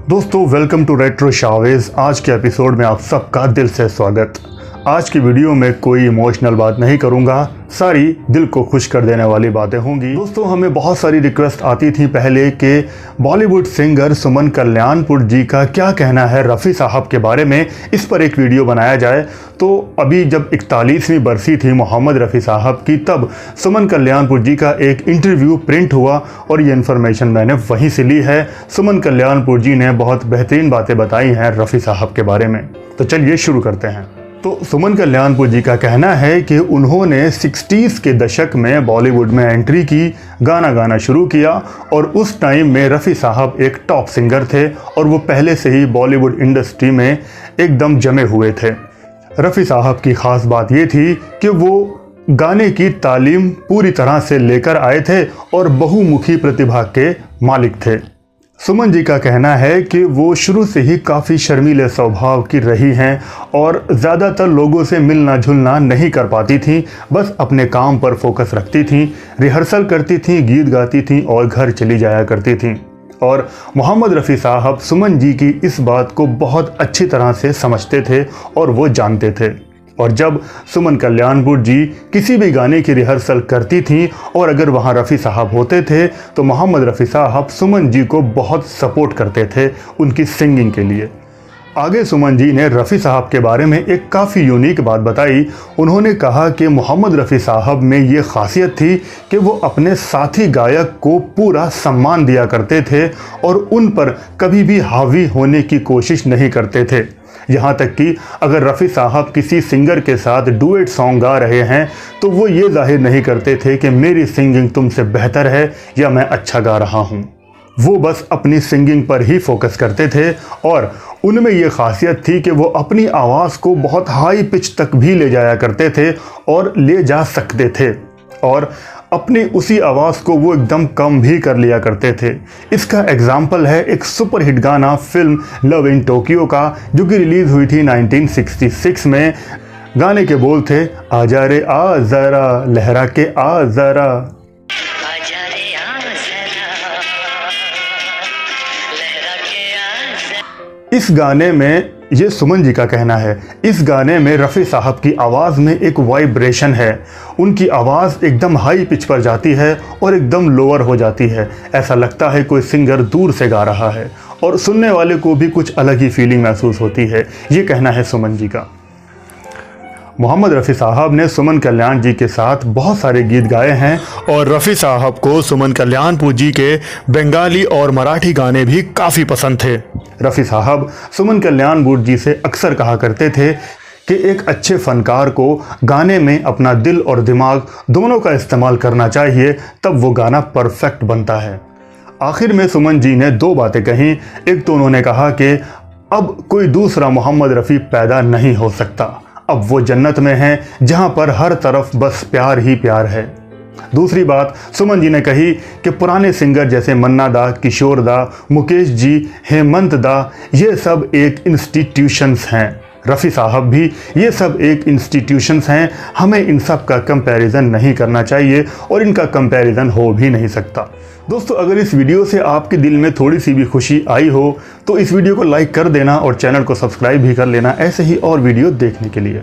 दोस्तों welcome to retro Chavez. आज के एपिसोड में आप सबका दिल से स्वागत। आज की वीडियो में कोई इमोशनल बात नहीं करूंगा, सारी दिल को खुश कर देने वाली बातें होंगी। दोस्तों हमें बहुत सारी रिक्वेस्ट आती थी पहले कि बॉलीवुड सिंगर सुमन कल्याणपुर जी का क्या कहना है रफ़ी साहब के बारे में, इस पर एक वीडियो बनाया जाए। तो अभी जब 41वीं बरसी थी मोहम्मद रफ़ी साहब की, तब सुमन कल्याणपुर जी का एक इंटरव्यू प्रिंट हुआ और ये इन्फॉर्मेशन मैंने वहीं से ली है। सुमन कल्याणपुर जी ने बहुत बेहतरीन बातें बताई हैं रफ़ी साहब के बारे में। तो चलिए शुरू करते हैं। तो सुमन कल्याणपुर जी का कहना है कि उन्होंने 60s के दशक में बॉलीवुड में एंट्री की, गाना गाना शुरू किया और उस टाइम में रफ़ी साहब एक टॉप सिंगर थे और वो पहले से ही बॉलीवुड इंडस्ट्री में एकदम जमे हुए थे। रफ़ी साहब की ख़ास बात ये थी कि वो गाने की तालीम पूरी तरह से लेकर आए थे और बहुमुखी प्रतिभा के मालिक थे। सुमन जी का कहना है कि वो शुरू से ही काफ़ी शर्मीले स्वभाव की रही हैं और ज़्यादातर लोगों से मिलना जुलना नहीं कर पाती थी, बस अपने काम पर फोकस रखती थी, रिहर्सल करती थी, गीत गाती थी और घर चली जाया करती थी। और मोहम्मद रफ़ी साहब सुमन जी की इस बात को बहुत अच्छी तरह से समझते थे और वो जानते थे। और जब सुमन कल्याणपुर जी किसी भी गाने की रिहर्सल करती थी और अगर वहाँ रफ़ी साहब होते थे तो मोहम्मद रफ़ी साहब सुमन जी को बहुत सपोर्ट करते थे उनकी सिंगिंग के लिए। आगे सुमन जी ने रफ़ी साहब के बारे में एक काफ़ी यूनिक बात बताई। उन्होंने कहा कि मोहम्मद रफ़ी साहब में ये ख़ासियत थी कि वो अपने साथी गायक को पूरा सम्मान दिया करते थे और उन पर कभी भी हावी होने की कोशिश नहीं करते थे। यहाँ तक कि अगर रफ़ी साहब किसी सिंगर के साथ डुएट सॉन्ग गा रहे हैं तो वो ये जाहिर नहीं करते थे कि मेरी सिंगिंग तुमसे बेहतर है या मैं अच्छा गा रहा हूँ। वो बस अपनी सिंगिंग पर ही फोकस करते थे और उनमें ये खासियत थी कि वो अपनी आवाज़ को बहुत हाई पिच तक भी ले जाया करते थे और ले जा सकते थे और अपनी उसी आवाज़ को वो एकदम कम भी कर लिया करते थे। इसका एग्जाम्पल है एक सुपर हिट गाना फिल्म लव इन टोक्यो का, जो कि रिलीज़ हुई थी 1966 में। गाने के बोल थे, आजा रे आ ज़रा लहरा के आ ज़रा। इस गाने में, ये सुमन जी का कहना है, इस गाने में रफ़ी साहब की आवाज़ में एक वाइब्रेशन है। उनकी आवाज़ एकदम हाई पिच पर जाती है और एकदम लोअर हो जाती है। ऐसा लगता है कोई सिंगर दूर से गा रहा है और सुनने वाले को भी कुछ अलग ही फीलिंग महसूस होती है। ये कहना है सुमन जी का। मोहम्मद रफ़ी साहब ने सुमन कल्याण जी के साथ बहुत सारे गीत गाए हैं और रफ़ी साहब को सुमन कल्याणपुर जी के बंगाली और मराठी गाने भी काफ़ी पसंद थे। रफ़ी साहब सुमन कल्याणपुर जी से अक्सर कहा करते थे कि एक अच्छे फ़नकार को गाने में अपना दिल और दिमाग दोनों का इस्तेमाल करना चाहिए, तब वो गाना परफेक्ट बनता है। आखिर में सुमन जी ने दो बातें कहीं। एक तो उन्होंने कहा कि अब कोई दूसरा मोहम्मद रफ़ी पैदा नहीं हो सकता, अब वो जन्नत में हैं जहाँ पर हर तरफ बस प्यार ही प्यार है। दूसरी बात सुमन जी ने कही कि पुराने सिंगर जैसे मन्ना दा, किशोर दा, मुकेश जी, हेमंत दा, ये सब एक इंस्टीट्यूशंस हैं। रफ़ी साहब भी ये सब एक इंस्टीट्यूशंस हैं। हमें इन सब का कंपैरिजन नहीं करना चाहिए और इनका कंपैरिजन हो भी नहीं सकता। दोस्तों अगर इस वीडियो से आपके दिल में थोड़ी सी भी खुशी आई हो तो इस वीडियो को लाइक कर देना और चैनल को सब्सक्राइब भी कर लेना ऐसे ही और वीडियो देखने के लिए।